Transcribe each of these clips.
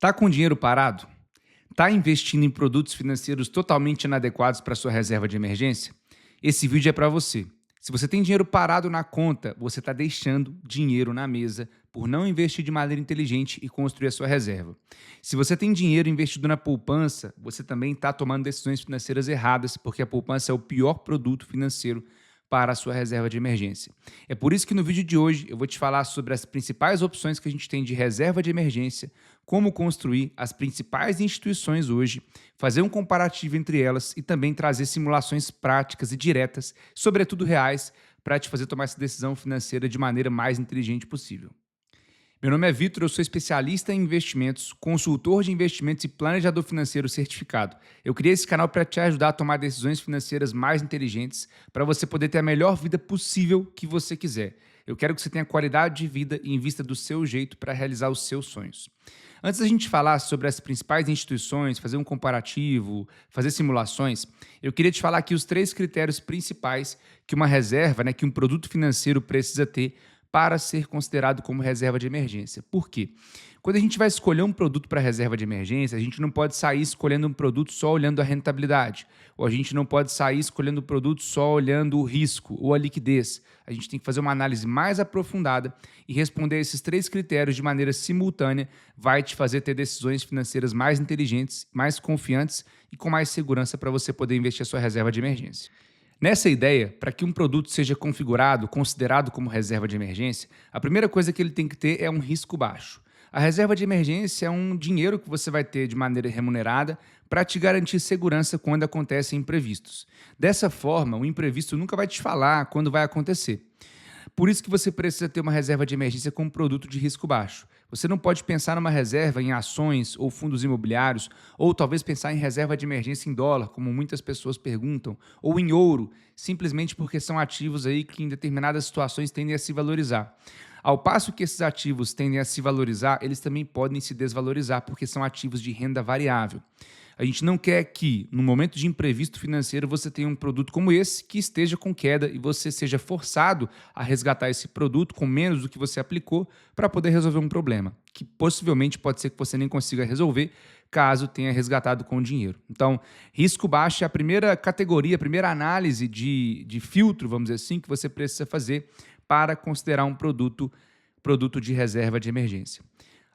Tá com dinheiro parado? Tá investindo em produtos financeiros totalmente inadequados para sua reserva de emergência? Esse vídeo é para você. Se você tem dinheiro parado na conta, você está deixando dinheiro na mesa por não investir de maneira inteligente e construir a sua reserva. Se você tem dinheiro investido na poupança, você também está tomando decisões financeiras erradas, porque a poupança é o pior produto financeiro para a sua reserva de emergência. É por isso que no vídeo de hoje eu vou te falar sobre as principais opções que a gente tem de reserva de emergência, como construir as principais instituições hoje, fazer um comparativo entre elas e também trazer simulações práticas e diretas, sobretudo reais, para te fazer tomar essa decisão financeira de maneira mais inteligente possível. Meu nome é Vitor, eu sou especialista em investimentos, consultor de investimentos e planejador financeiro certificado. Eu criei esse canal para te ajudar a tomar decisões financeiras mais inteligentes, para você poder ter a melhor vida possível que você quiser. Eu quero que você tenha qualidade de vida e invista do seu jeito para realizar os seus sonhos. Antes da gente falar sobre as principais instituições, fazer um comparativo, fazer simulações, eu queria te falar aqui os 3 critérios principais que uma reserva, que um produto financeiro precisa ter para ser considerado como reserva de emergência. Por quê? Quando a gente vai escolher um produto para reserva de emergência, a gente não pode sair escolhendo um produto só olhando a rentabilidade, ou a gente não pode sair escolhendo o produto só olhando o risco ou a liquidez. A gente tem que fazer uma análise mais aprofundada e responder a esses 3 critérios de maneira simultânea vai te fazer ter decisões financeiras mais inteligentes, mais confiantes e com mais segurança para você poder investir a sua reserva de emergência. Nessa ideia, para que um produto seja configurado, considerado como reserva de emergência, a primeira coisa que ele tem que ter é um risco baixo. A reserva de emergência é um dinheiro que você vai ter de maneira remunerada para te garantir segurança quando acontecem imprevistos. Dessa forma, o imprevisto nunca vai te falar quando vai acontecer. Por isso que você precisa ter uma reserva de emergência com um produto de risco baixo. Você não pode pensar numa reserva em ações ou fundos imobiliários, ou talvez pensar em reserva de emergência em dólar, como muitas pessoas perguntam, ou em ouro, simplesmente porque são ativos aí que em determinadas situações tendem a se valorizar. Ao passo que esses ativos tendem a se valorizar, eles também podem se desvalorizar, porque são ativos de renda variável. A gente não quer que, no momento de imprevisto financeiro, você tenha um produto como esse que esteja com queda e você seja forçado a resgatar esse produto com menos do que você aplicou para poder resolver um problema, que possivelmente pode ser que você nem consiga resolver caso tenha resgatado com dinheiro. Então, risco baixo é a primeira categoria, a primeira análise de filtro, vamos dizer assim, que você precisa fazer para considerar um produto de reserva de emergência.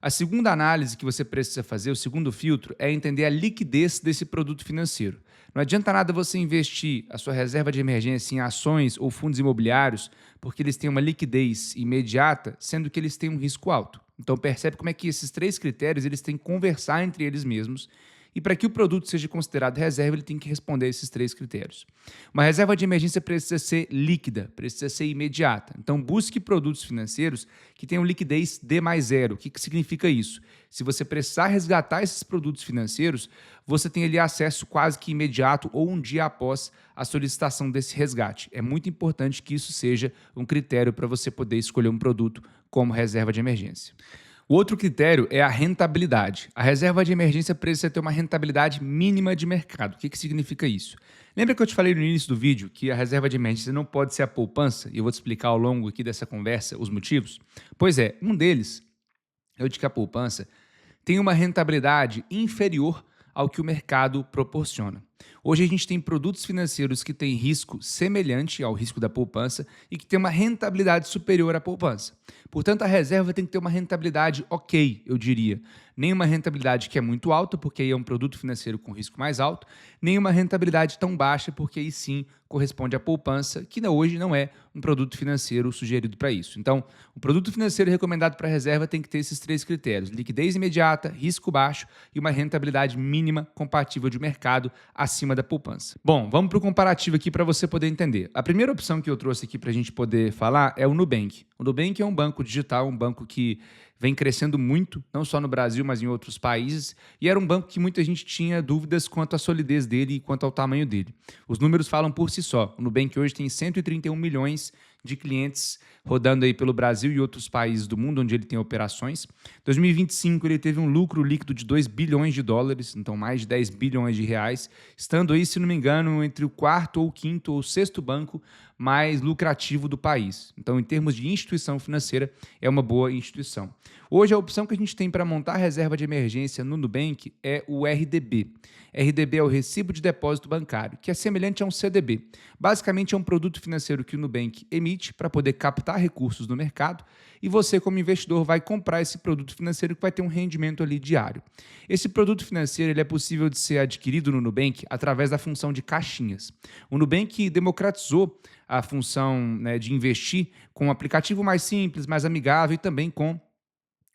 A segunda análise que você precisa fazer, o segundo filtro, é entender a liquidez desse produto financeiro. Não adianta nada você investir a sua reserva de emergência em ações ou fundos imobiliários, porque eles têm uma liquidez imediata, sendo que eles têm um risco alto. Então percebe como é que esses 3 critérios eles têm que conversar entre eles mesmos. E para que o produto seja considerado reserva, ele tem que responder a esses 3 critérios. Uma reserva de emergência precisa ser líquida, precisa ser imediata. Então, busque produtos financeiros que tenham liquidez D+0. O que significa isso? Se você precisar resgatar esses produtos financeiros, você tem ali acesso quase que imediato ou um dia após a solicitação desse resgate. É muito importante que isso seja um critério para você poder escolher um produto como reserva de emergência. O outro critério é a rentabilidade. A reserva de emergência precisa ter uma rentabilidade mínima de mercado. O que significa isso? Lembra que eu te falei no início do vídeo que a reserva de emergência não pode ser a poupança? E eu vou te explicar ao longo aqui dessa conversa os motivos? Pois é, um deles é o de que a poupança tem uma rentabilidade inferior ao que o mercado proporciona. Hoje a gente tem produtos financeiros que têm risco semelhante ao risco da poupança e que têm uma rentabilidade superior à poupança. Portanto, a reserva tem que ter uma rentabilidade ok, eu diria. Nem uma rentabilidade que é muito alta, porque aí é um produto financeiro com risco mais alto, nem uma rentabilidade tão baixa, porque aí sim corresponde à poupança, que hoje não é um produto financeiro sugerido para isso. Então, o produto financeiro recomendado para reserva tem que ter esses 3 critérios: liquidez imediata, risco baixo e uma rentabilidade mínima compatível de mercado acima da poupança. Bom, vamos para o comparativo aqui para você poder entender. A primeira opção que eu trouxe aqui para a gente poder falar é o Nubank. O Nubank é um banco digital, um banco que vem crescendo muito, não só no Brasil, mas em outros países, e era um banco que muita gente tinha dúvidas quanto à solidez dele e quanto ao tamanho dele. Os números falam por si só. O Nubank hoje tem 131 milhões de clientes rodando aí pelo Brasil e outros países do mundo onde ele tem operações. 2025 ele teve um lucro líquido de 2 bilhões de dólares, então mais de 10 bilhões de reais, estando aí, se não me engano, entre o quarto ou quinto ou sexto banco mais lucrativo do país. Então, em termos de instituição financeira, é uma boa instituição. Hoje, a opção que a gente tem para montar a reserva de emergência no Nubank é o RDB. RDB é o Recibo de Depósito Bancário, que é semelhante a um CDB. Basicamente, é um produto financeiro que o Nubank emite para poder captar recursos no mercado e você, como investidor, vai comprar esse produto financeiro que vai ter um rendimento ali diário. Esse produto financeiro ele é possível de ser adquirido no Nubank através da função de caixinhas. O Nubank democratizou a função, né, de investir com um aplicativo mais simples, mais amigável e também com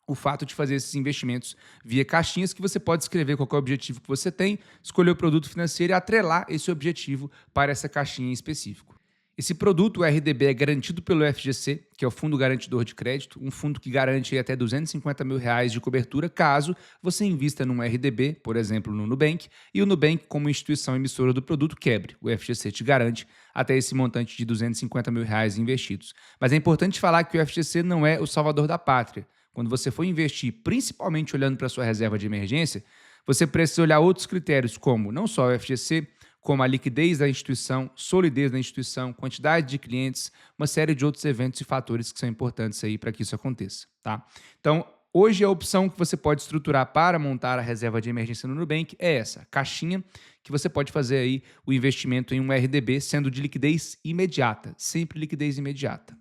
o fato de fazer esses investimentos via caixinhas que você pode escrever qual é o objetivo que você tem, escolher o produto financeiro e atrelar esse objetivo para essa caixinha em específico. Esse produto, o RDB, é garantido pelo FGC, que é o Fundo Garantidor de Crédito, um fundo que garante até R$ 250 mil de cobertura caso você invista num RDB, por exemplo, no Nubank, e o Nubank, como instituição emissora do produto, quebre. O FGC te garante até esse montante de R$ 250 mil investidos. Mas é importante falar que o FGC não é o salvador da pátria. Quando você for investir, principalmente olhando para a sua reserva de emergência, você precisa olhar outros critérios, como não só o FGC, como a liquidez da instituição, solidez da instituição, quantidade de clientes, uma série de outros eventos e fatores que são importantes aí para que isso aconteça, tá? Então, hoje a opção que você pode estruturar para montar a reserva de emergência no Nubank é essa, caixinha, que você pode fazer aí o investimento em um RDB, sendo de liquidez imediata, sempre liquidez imediata.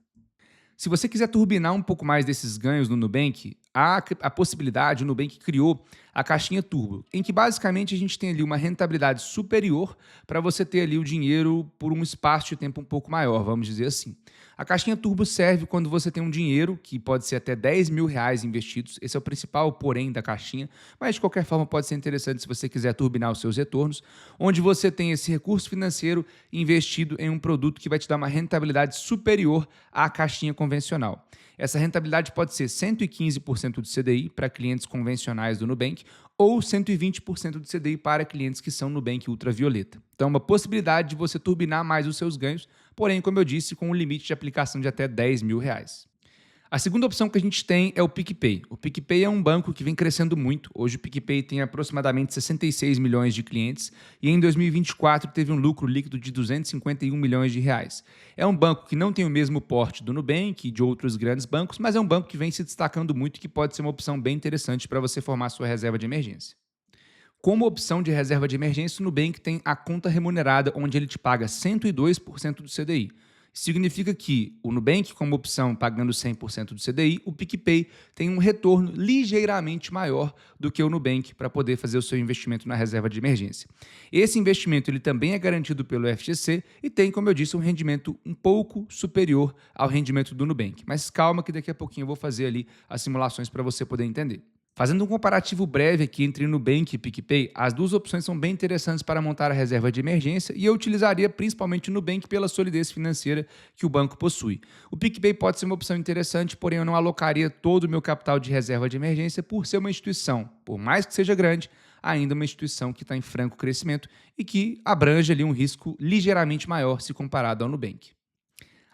Se você quiser turbinar um pouco mais desses ganhos no Nubank, há a possibilidade, o Nubank criou a caixinha Turbo, em que basicamente a gente tem ali uma rentabilidade superior para você ter ali o dinheiro por um espaço de tempo um pouco maior, vamos dizer assim. A caixinha Turbo serve quando você tem um dinheiro, que pode ser até R$ 10 mil investidos, esse é o principal porém da caixinha, mas de qualquer forma pode ser interessante se você quiser turbinar os seus retornos, onde você tem esse recurso financeiro investido em um produto que vai te dar uma rentabilidade superior à caixinha convencional. Essa rentabilidade pode ser 115% do CDI para clientes convencionais do Nubank ou 120% do CDI para clientes que são Nubank Ultravioleta. Então, é uma possibilidade de você turbinar mais os seus ganhos, porém, como eu disse, com um limite de aplicação de até R$ 10 mil. A segunda opção que a gente tem é o PicPay. O PicPay é um banco que vem crescendo muito. Hoje o PicPay tem aproximadamente 66 milhões de clientes e em 2024 teve um lucro líquido de 251 milhões de reais. É um banco que não tem o mesmo porte do Nubank e de outros grandes bancos, mas é um banco que vem se destacando muito e que pode ser uma opção bem interessante para você formar sua reserva de emergência. Como opção de reserva de emergência, o Nubank tem a conta remunerada, onde ele te paga 102% do CDI. Significa que o Nubank, como opção, pagando 100% do CDI, o PicPay tem um retorno ligeiramente maior do que o Nubank para poder fazer o seu investimento na reserva de emergência. Esse investimento ele também é garantido pelo FGC e tem, como eu disse, um rendimento um pouco superior ao rendimento do Nubank. Mas calma que daqui a pouquinho eu vou fazer ali as simulações para você poder entender. Fazendo um comparativo breve aqui entre Nubank e PicPay, as duas opções são bem interessantes para montar a reserva de emergência e eu utilizaria principalmente o Nubank pela solidez financeira que o banco possui. O PicPay pode ser uma opção interessante, porém eu não alocaria todo o meu capital de reserva de emergência por ser uma instituição, por mais que seja grande, ainda uma instituição que está em franco crescimento e que abrange ali um risco ligeiramente maior se comparado ao Nubank.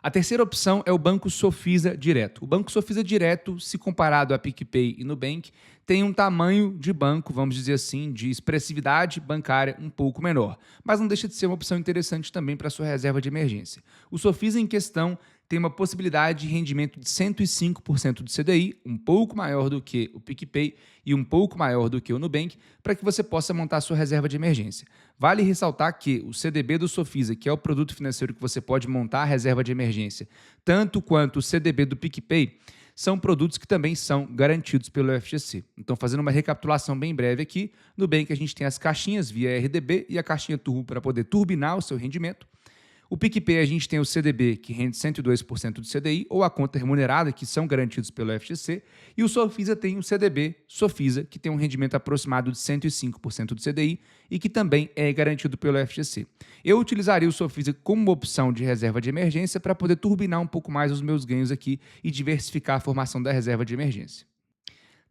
A terceira opção é o Banco Sofisa Direto. O Banco Sofisa Direto, se comparado a PicPay e Nubank, tem um tamanho de banco, vamos dizer assim, de expressividade bancária um pouco menor, mas não deixa de ser uma opção interessante também para a sua reserva de emergência. O Sofisa em questão tem uma possibilidade de rendimento de 105% do CDI, um pouco maior do que o PicPay e um pouco maior do que o Nubank, para que você possa montar a sua reserva de emergência. Vale ressaltar que o CDB do Sofisa, que é o produto financeiro que você pode montar a reserva de emergência, tanto quanto o CDB do PicPay, são produtos que também são garantidos pelo FGC. Então, fazendo uma recapitulação bem breve aqui, no Nubank a gente tem as caixinhas via RDB e a caixinha Turbo para poder turbinar o seu rendimento. O PicPay a gente tem o CDB, que rende 102% do CDI, ou a conta remunerada, que são garantidos pelo FGC, e o Sofisa tem o CDB Sofisa, que tem um rendimento aproximado de 105% do CDI e que também é garantido pelo FGC. Eu utilizaria o Sofisa como opção de reserva de emergência para poder turbinar um pouco mais os meus ganhos aqui e diversificar a formação da reserva de emergência.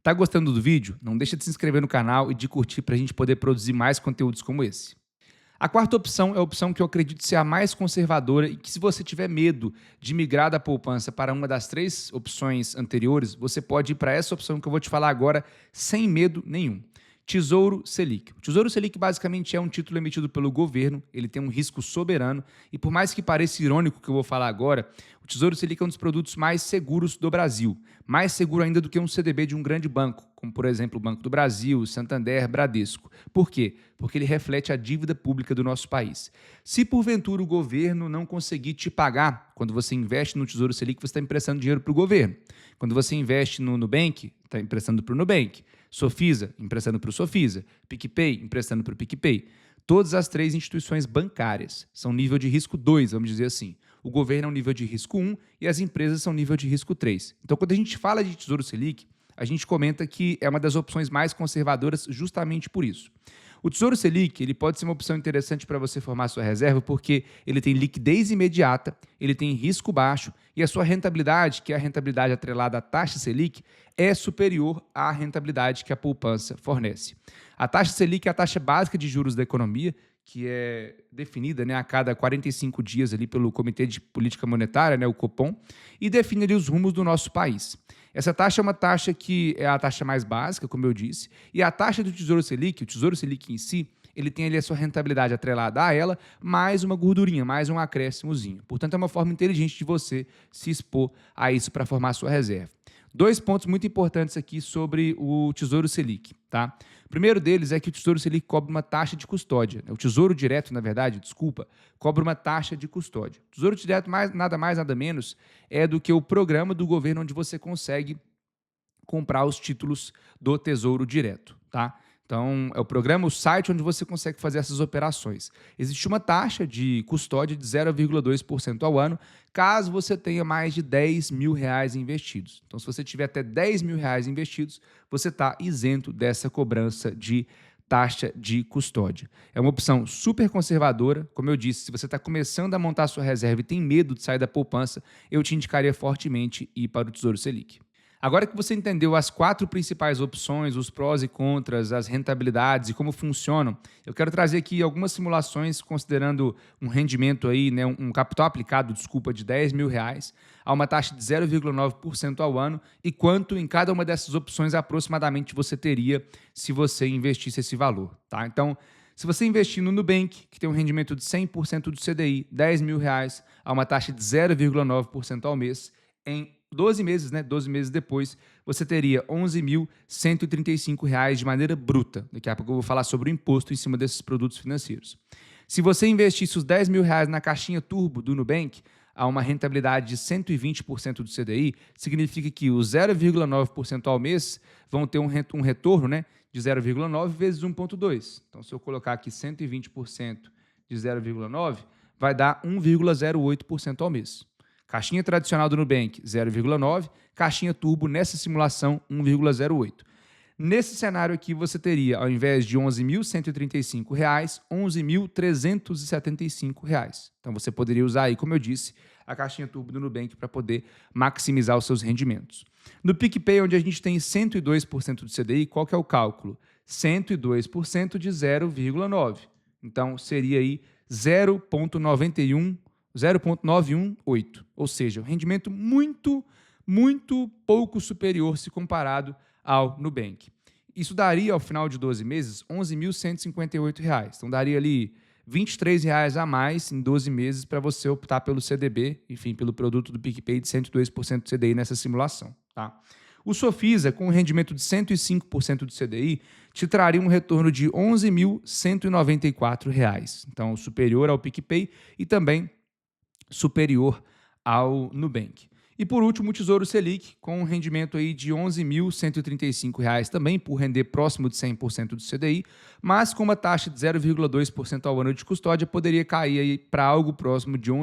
Tá gostando do vídeo? Não deixa de se inscrever no canal e de curtir para a gente poder produzir mais conteúdos como esse. A quarta opção é a opção que eu acredito ser a mais conservadora e que, se você tiver medo de migrar da poupança para uma das três opções anteriores, você pode ir para essa opção que eu vou te falar agora sem medo nenhum. Tesouro Selic. O Tesouro Selic basicamente é um título emitido pelo governo, ele tem um risco soberano e, por mais que pareça irônico o que eu vou falar agora, o Tesouro Selic é um dos produtos mais seguros do Brasil, mais seguro ainda do que um CDB de um grande banco, como por exemplo o Banco do Brasil, Santander, Bradesco. Por quê? Porque ele reflete a dívida pública do nosso país. Se porventura o governo não conseguir te pagar, quando você investe no Tesouro Selic, você está emprestando dinheiro para o governo. Quando você investe no Nubank, está emprestando para o Nubank. Sofisa, emprestando para o Sofisa. PicPay, emprestando para o PicPay. Todas as três instituições bancárias são nível de risco 2, vamos dizer assim. O governo é um nível de risco 1 e as empresas são nível de risco 3. Então, quando a gente fala de Tesouro Selic, a gente comenta que é uma das opções mais conservadoras justamente por isso. O Tesouro Selic ele pode ser uma opção interessante para você formar sua reserva porque ele tem liquidez imediata, ele tem risco baixo e a sua rentabilidade, que é a rentabilidade atrelada à taxa Selic, é superior à rentabilidade que a poupança fornece. A taxa Selic é a taxa básica de juros da economia, que é definida, né, a cada 45 dias ali pelo Comitê de Política Monetária, né, o Copom, e define ali os rumos do nosso país. Essa taxa é uma taxa que é a taxa mais básica, como eu disse, e a taxa do Tesouro Selic, o Tesouro Selic em si, ele tem ali a sua rentabilidade atrelada a ela, mais uma gordurinha, mais um acréscimozinho. Portanto, é uma forma inteligente de você se expor a isso para formar a sua reserva. Dois pontos muito importantes aqui sobre o Tesouro Selic, tá? O primeiro deles é que o Tesouro Selic cobra uma taxa de custódia. O Tesouro Direto, na verdade, cobra uma taxa de custódia. O Tesouro Direto, nada mais, nada menos, é do que o programa do governo onde você consegue comprar os títulos do Tesouro Direto, tá? Então, é o programa, o site onde você consegue fazer essas operações. Existe uma taxa de custódia de 0,2% ao ano, caso você tenha mais de R$10 mil investidos. Então, se você tiver até R$10 mil investidos, você está isento dessa cobrança de taxa de custódia. É uma opção super conservadora. Como eu disse, se você está começando a montar a sua reserva e tem medo de sair da poupança, eu te indicaria fortemente ir para o Tesouro Selic. Agora que você entendeu as 4 principais opções, os prós e contras, as rentabilidades e como funcionam, eu quero trazer aqui algumas simulações considerando um rendimento aí, né, um capital aplicado, de R$10 mil a uma taxa de 0,9% ao ano e quanto em cada uma dessas opções aproximadamente você teria se você investisse esse valor, tá? Então, se você investir no Nubank, que tem um rendimento de 100% do CDI, R$10 mil a uma taxa de 0,9% ao mês, em 12 meses, né? 12 meses depois, você teria R$ 11.135 de maneira bruta. Daqui a pouco eu vou falar sobre o imposto em cima desses produtos financeiros. Se você investisse os R$10 mil na caixinha turbo do Nubank, a uma rentabilidade de 120% do CDI, significa que os 0,9% ao mês vão ter um retorno, né, de 0,9 vezes 1,2. Então, se eu colocar aqui 120% de 0,9, vai dar 1,08% ao mês. Caixinha tradicional do Nubank, 0,9. Caixinha turbo, nessa simulação, 1,08. Nesse cenário aqui, você teria, ao invés de R$ 11.135, R$ 11.375. Então, você poderia usar aí, como eu disse, a caixinha turbo do Nubank para poder maximizar os seus rendimentos. No PicPay, onde a gente tem 102% do CDI, qual que é o cálculo? 102% de 0,9. Então, seria aí 0,918, ou seja, um rendimento muito pouco superior se comparado ao Nubank. Isso daria, ao final de 12 meses, R$ 11.158. Então, daria ali R$ 23 a mais em 12 meses para você optar pelo CDB, enfim, pelo produto do PicPay de 102% do CDI nessa simulação, tá? O Sofisa, com um rendimento de 105% do CDI, te traria um retorno de R$ 11.194. Então, superior ao PicPay e também superior ao Nubank. E por último, o Tesouro Selic, com um rendimento aí de R$ 11.135 também, por render próximo de 100% do CDI, mas com uma taxa de 0,2% ao ano de custódia, poderia cair para algo próximo de R$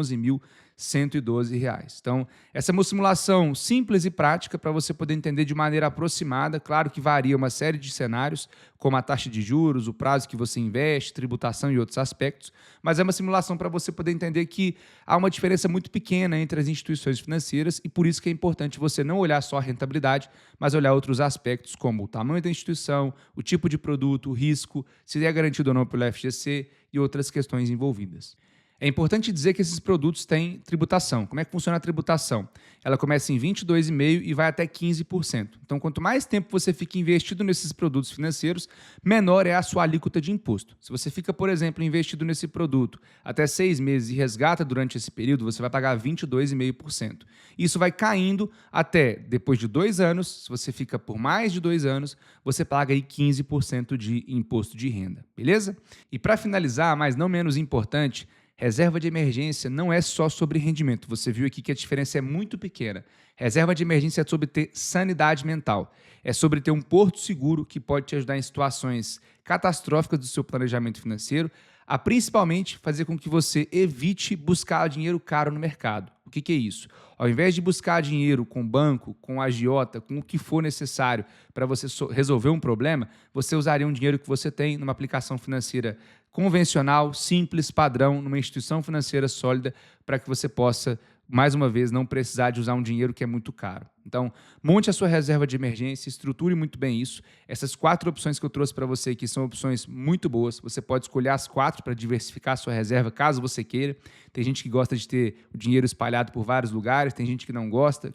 R$ 112. Então, essa é uma simulação simples e prática para você poder entender de maneira aproximada. Claro que varia uma série de cenários, como a taxa de juros, o prazo que você investe, tributação e outros aspectos, mas é uma simulação para você poder entender que há uma diferença muito pequena entre as instituições financeiras e por isso que é importante você não olhar só a rentabilidade, mas olhar outros aspectos como o tamanho da instituição, o tipo de produto, o risco, se é garantido ou não pelo FGC e outras questões envolvidas. É importante dizer que esses produtos têm tributação. Como é que funciona a tributação? Ela começa em 22,5% e vai até 15%. Então, quanto mais tempo você fica investido nesses produtos financeiros, menor é a sua alíquota de imposto. Se você fica, por exemplo, investido nesse produto até 6 meses e resgata durante esse período, você vai pagar 22,5%. Isso vai caindo até, depois de 2 anos, se você fica por mais de 2 anos, você paga aí 15% de imposto de renda, beleza? E para finalizar, mas não menos importante, reserva de emergência não é só sobre rendimento. Você viu aqui que a diferença é muito pequena. Reserva de emergência é sobre ter sanidade mental. É sobre ter um porto seguro que pode te ajudar em situações catastróficas do seu planejamento financeiro, a principalmente fazer com que você evite buscar dinheiro caro no mercado. O que é isso? Ao invés de buscar dinheiro com banco, com agiota, com o que for necessário para você resolver um problema, você usaria um dinheiro que você tem numa aplicação financeira convencional, simples, padrão, numa instituição financeira sólida, para que você possa, mais uma vez, não precisar de usar um dinheiro que é muito caro. Então, monte a sua reserva de emergência, estruture muito bem isso. Essas 4 opções que eu trouxe para você aqui são opções muito boas. Você pode escolher as 4 para diversificar a sua reserva, caso você queira. Tem gente que gosta de ter o dinheiro espalhado por vários lugares, tem gente que não gosta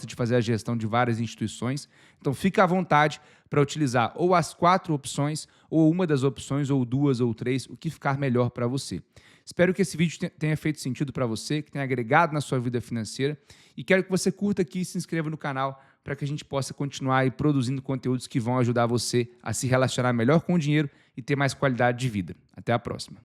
de fazer a gestão de várias instituições. Então, fica à vontade para utilizar ou as 4 opções, ou uma das opções, ou 2 ou 3, o que ficar melhor para você. Espero que esse vídeo tenha feito sentido para você, que tenha agregado na sua vida financeira e quero que você curta aqui e se inscreva no canal para que a gente possa continuar aí produzindo conteúdos que vão ajudar você a se relacionar melhor com o dinheiro e ter mais qualidade de vida. Até a próxima.